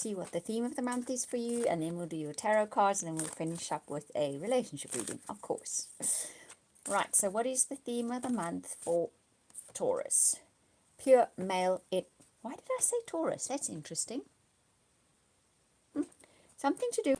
see what the theme of the month is for you, and then we'll do your tarot cards, and then we'll finish up with a relationship reading, of course. Right, so what is the theme of the month for Taurus? Pure male. Why did I say Taurus? That's interesting. Something to do.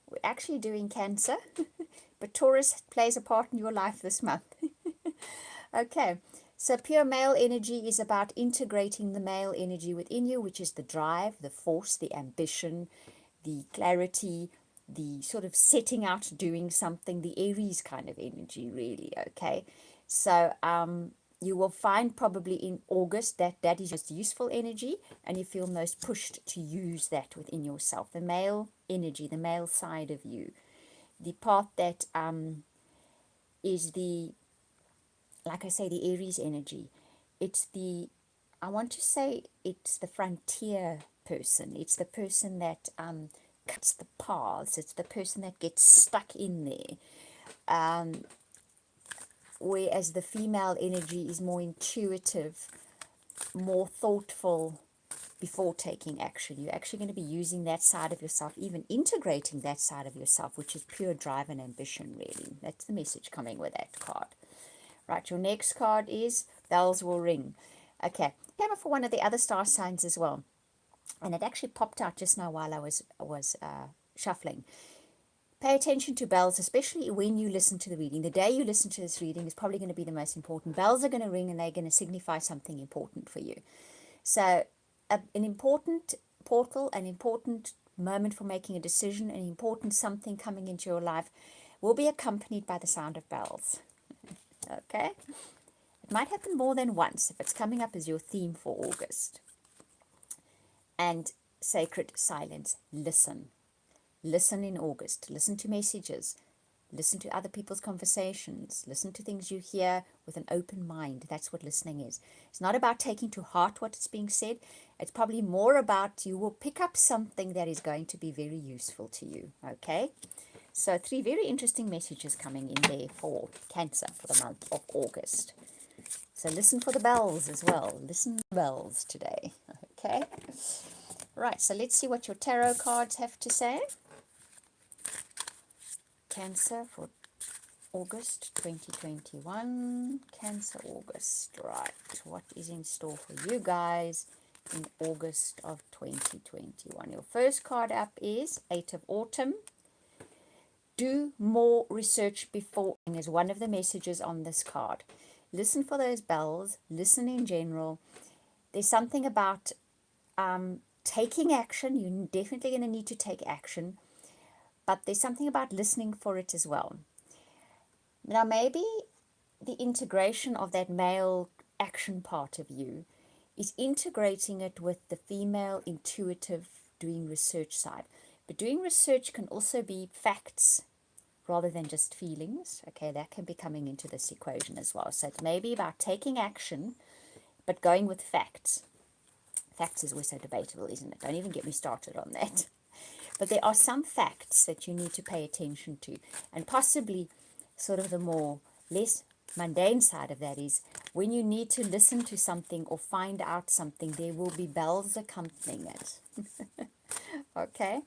We're actually doing Cancer, but Taurus plays a part in your life this month. Okay, so pure male energy is about integrating the male energy within you, which is the drive, the force, the ambition, the clarity, the sort of setting out doing something, the Aries kind of energy, really. Okay, so you will find probably in August that is most useful energy, and you feel most pushed to use that within yourself, the male energy, the male side of you, the part that is the, like I say, the Aries energy. It's the, I want to say it's the frontier person. It's the person that cuts the paths. It's the person that gets stuck in there. Whereas the female energy is more intuitive, more thoughtful before taking action. You're actually going to be using that side of yourself, even integrating that side of yourself, which is pure drive and ambition, really. That's the message coming with that card. Right, your next card is Bells Will Ring. Okay, came up for one of the other star signs as well. And it actually popped out just now while I was shuffling. Pay attention to bells, especially when you listen to the reading. The day you listen to this reading is probably going to be the most important. Bells are going to ring and they're going to signify something important for you. So an important portal, an important moment for making a decision, an important something coming into your life will be accompanied by the sound of bells. Okay? It might happen more than once if it's coming up as your theme for August. And sacred silence. Listen. Listen in August. Listen to messages. Listen to other people's conversations. Listen to things you hear with an open mind. That's what listening is. It's not about taking to heart what is being said. It's probably more about you will pick up something that is going to be very useful to you. Okay? So 3 very interesting messages coming in there for Cancer for the month of August. So listen for the bells as well. Listen to the bells today. Okay? Right, so let's see what your tarot cards have to say. Cancer for August 2021. Cancer August. Right, what is in store for you guys in August of 2021? Your first card up is 8 of Autumn. Do more research before, is one of the messages on this card. Listen for those bells. Listen in general. There's something about taking action. You're definitely going to need to take action. But there's something about listening for it as well. Now, maybe the integration of that male action part of you is integrating it with the female intuitive doing research side. But doing research can also be facts rather than just feelings. Okay, that can be coming into this equation as well. So it's maybe about taking action, but going with facts. Facts is always so debatable, isn't it? Don't even get me started on that. But there are some facts that you need to pay attention to. And possibly sort of the more less mundane side of that is when you need to listen to something or find out something, there will be bells accompanying it. Okay.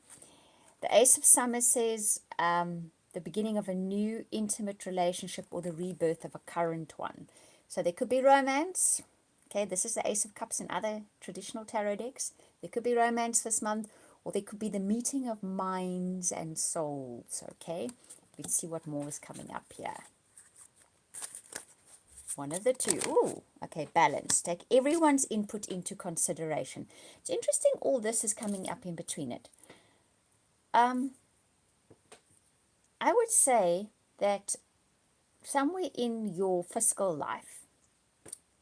The Ace of Summer says the beginning of a new intimate relationship or the rebirth of a current one. So there could be romance. Okay, this is the Ace of Cups in other traditional tarot decks. There could be romance this month, or there could be the meeting of minds and souls. Okay, let's see what more is coming up here. One of the two. Ooh, okay, balance. Take everyone's input into consideration. It's interesting all this is coming up in between it. I would say that somewhere in your fiscal life,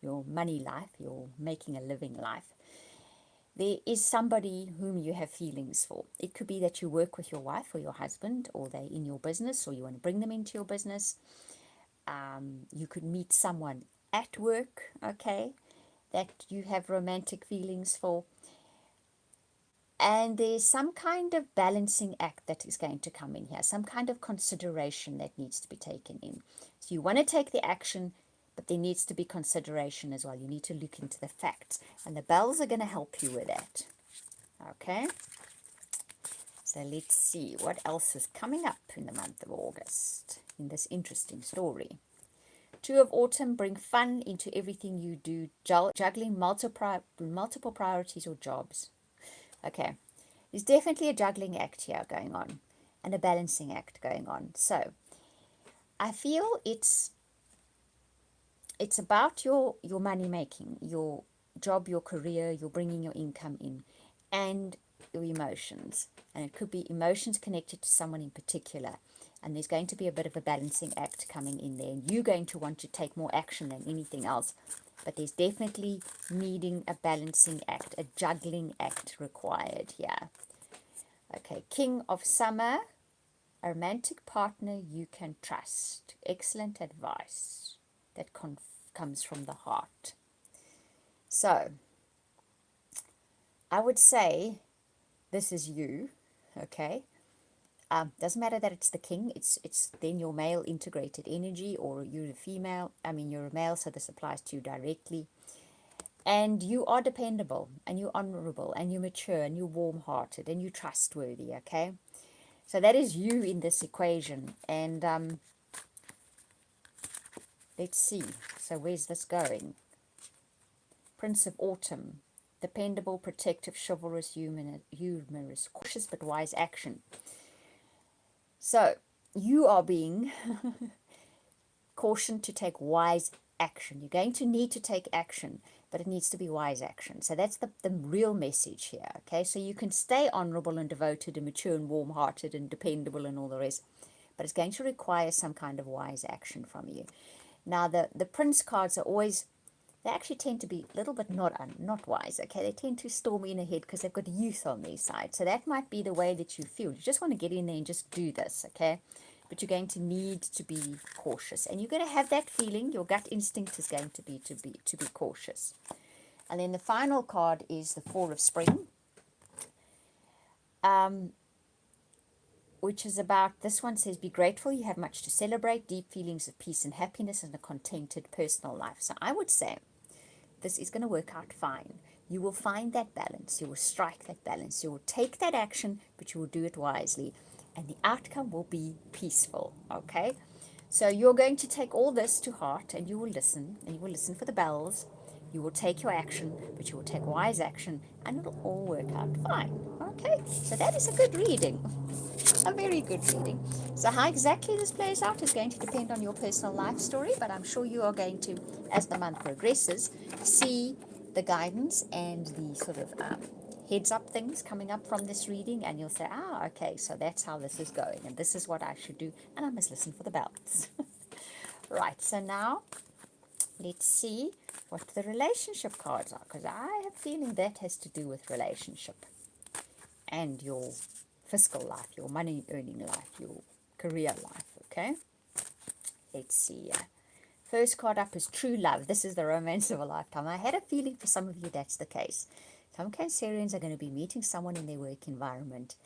your money life, your making a living life, there is somebody whom you have feelings for. It could be that you work with your wife or your husband, or they're in your business, or you want to bring them into your business. You could meet someone at work, okay, that you have romantic feelings for. And there's some kind of balancing act that is going to come in here, some kind of consideration that needs to be taken in. So you want to take the action, but there needs to be consideration as well. You need to look into the facts, and the bells are going to help you with that. Okay, So let's see what else is coming up in the month of August in this interesting story. Two of Autumn, bring fun into everything you do, juggling multiple priorities or jobs. Okay, there's definitely a juggling act here going on and a balancing act going on. So I feel it's about your money making, your job, your career, you're bringing your income in, and your emotions. And it could be emotions connected to someone in particular. And there's going to be a bit of a balancing act coming in there. And you're going to want to take more action than anything else. But there's definitely needing a balancing act, a juggling act required here. Okay, King of Summer, a romantic partner you can trust. Excellent advice that comes from the heart. So, I would say this is you, okay? Doesn't matter that it's the king, it's then your male integrated energy, or you're a female, you're a male, so this applies to you directly. And you are dependable, and you're honorable, and you're mature, and you're warm-hearted, and you're trustworthy, okay? So that is you in this equation. And let's see, so where's this going? Prince of Autumn, dependable, protective, chivalrous, humorous, cautious but wise action. So you are being cautioned to take wise action. You're going to need to take action, but it needs to be wise action. So that's the real message here, okay? So you can stay honorable and devoted and mature and warm-hearted and dependable and all the rest, but it's going to require some kind of wise action from you. Now, the Prince cards are always, they actually tend to be a little bit not wise, okay? They tend to storm in ahead because they've got youth on their side. So that might be the way that you feel. You just want to get in there and just do this, okay? But you're going to need to be cautious. And you're going to have that feeling. Your gut instinct is going to be cautious. And then the final card is the Four of Spring, which is about, this one says, be grateful, you have much to celebrate, deep feelings of peace and happiness, and a contented personal life. So I would say this is going to work out fine. You will find that balance. You will strike that balance. You will take that action, but you will do it wisely. And the outcome will be peaceful, okay? So you're going to take all this to heart, and you will listen, and you will listen for the bells. You will take your action, but you will take wise action, and it'll all work out fine, okay? So that is a good reading. A very good reading. So how exactly this plays out is going to depend on your personal life story, but I'm sure you are going to, as the month progresses, see the guidance and the sort of heads up things coming up from this reading, and you'll say, okay, so that's how this is going, and this is what I should do, and I must listen for the bells. Right, so now let's see what the relationship cards are, because I have a feeling that has to do with relationship and your fiscal life, your money earning life, your career life, okay? Let's see. First card up is true love. This is the romance of a lifetime. I had a feeling for some of you that's the case. Some Cancerians are going to be meeting someone in their work environment,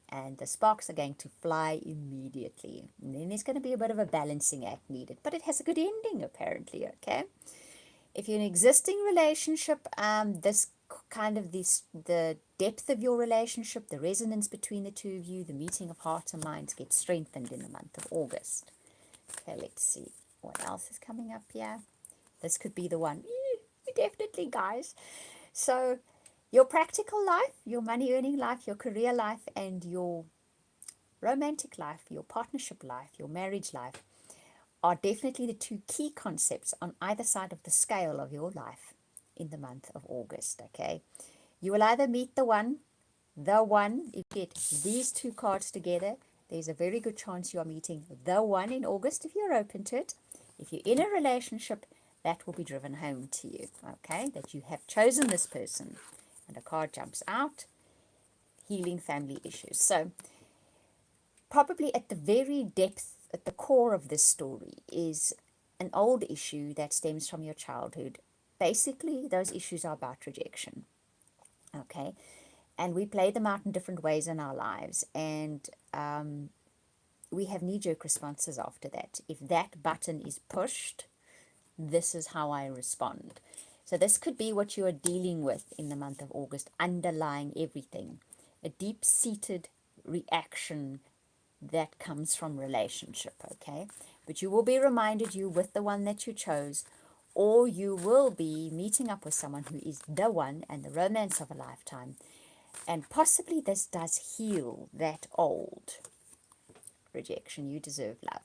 and the sparks are going to fly immediately. And then there's going to be a bit of a balancing act needed, but it has a good ending apparently, okay? If you're in an existing relationship, the depth of your relationship, the resonance between the two of you, the meeting of hearts and minds gets strengthened in the month of August. Okay, let's see what else is coming up here. This could be the one. Definitely, guys. So your practical life, your money earning life, your career life, and your romantic life, your partnership life, your marriage life are definitely the two key concepts on either side of the scale of your life in the month of August, okay? You will either meet the one, if you get these two cards together, there's a very good chance you are meeting the one in August if you're open to it. If you're in a relationship, that will be driven home to you, okay? That you have chosen this person. And a card jumps out, healing family issues. So probably at the very depth, at the core of this story is an old issue that stems from your childhood. Basically, those issues are about rejection, okay? And we play them out in different ways in our lives, and we have knee-jerk responses after that. If that button is pushed, this is how I respond. So this could be what you are dealing with in the month of August, underlying everything. A deep-seated reaction that comes from relationship, okay? But you will be reminded you with the one that you chose, or you will be meeting up with someone who is the one and the romance of a lifetime. And possibly this does heal that old rejection. You deserve love.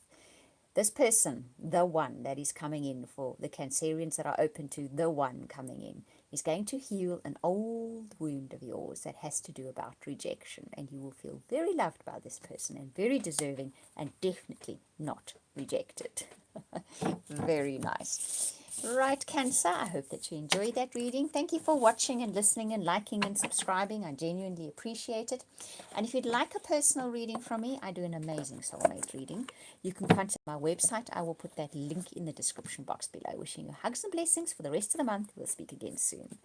This person, the one that is coming in, for the Cancerians that are open to the one coming in, is going to heal an old wound of yours that has to do about rejection. And you will feel very loved by this person and very deserving and definitely not rejected. Very nice. Right, Cancer, I hope that you enjoyed that reading. Thank you for watching and listening and liking and subscribing. I genuinely appreciate it. And if you'd like a personal reading from me, I do an amazing soulmate reading. You can contact my website. I will put that link in the description box below. Wishing you hugs and blessings for the rest of the month. We'll speak again soon.